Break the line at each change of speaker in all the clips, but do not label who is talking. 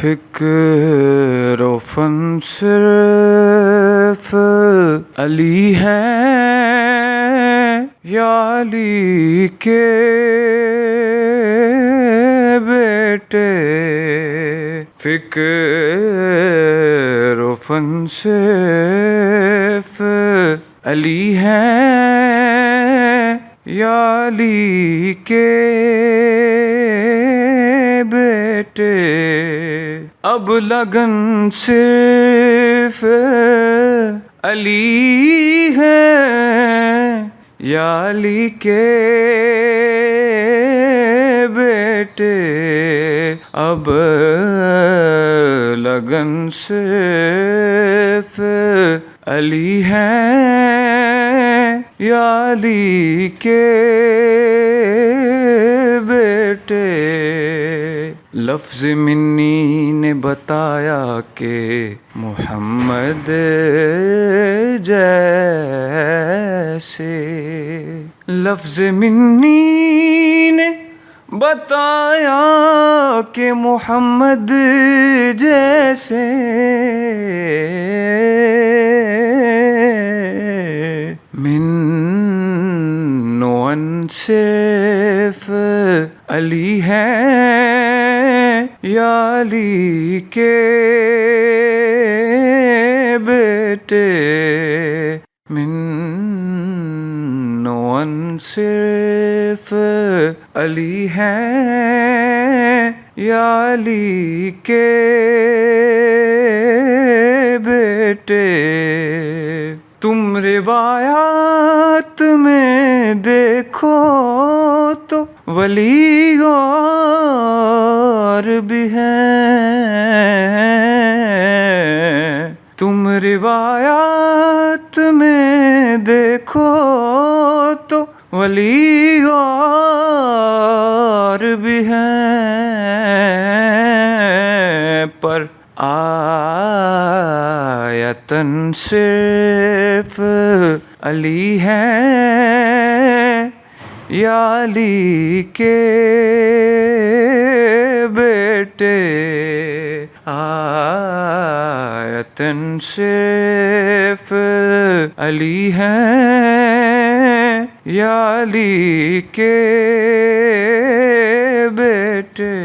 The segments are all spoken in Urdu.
فکر و فن صرف علی ہیں یا علی کے بیٹے، فکر و فن صرف علی ہیں یا علی کے بیٹے، اب لگن صرف علی ہے یا علی کے بیٹے، اب لگن صرف علی ہے یا علی کے بیٹے۔ لفظ منی نے بتایا کہ محمد جیسے، لفظ منی نے بتایا کہ محمد جیسے، من و صرف علی ہیں یا علی کے بیٹے، من و صرف علی ہیں یا علی کے بیٹے۔ تم روایات میں دیکھو تو ولی اور بھی ہیں، تم روایات میں دیکھو تو ولی اور بھی ہیں، پر آیتن صرف علی ہیں یا علی کے بیٹے، آیتن صرف علی ہیں یا علی کے بیٹے۔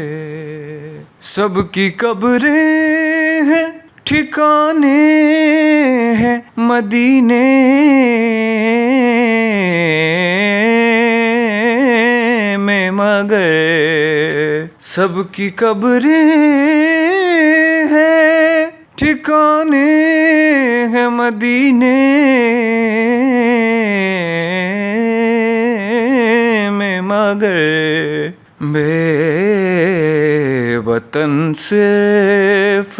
سب کی قبریں ہیں ٹھکانے ہیں مدینے میں، مگر سب کی قبریں ہیں ٹھکانے ہیں مدینے میں، مگر بے وطن صرف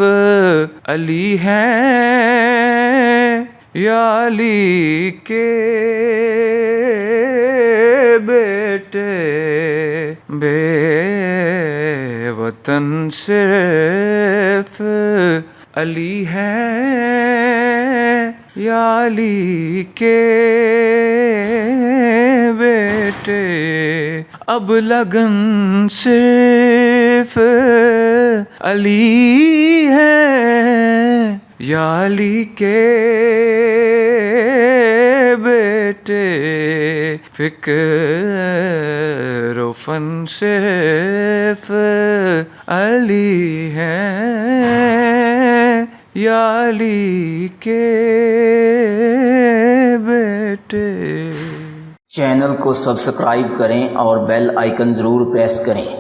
علی ہیں یا علی کے بیٹے، بے وطن صرف علی ہیں یا علی کے بیٹے، اب لگن صرف علی ہے یا علی کے بیٹے، فکر و فن صرف علی ہیں یا علی کے بیٹے۔
چینل کو سبسکرائب کریں اور بیل آئیکن ضرور پریس کریں۔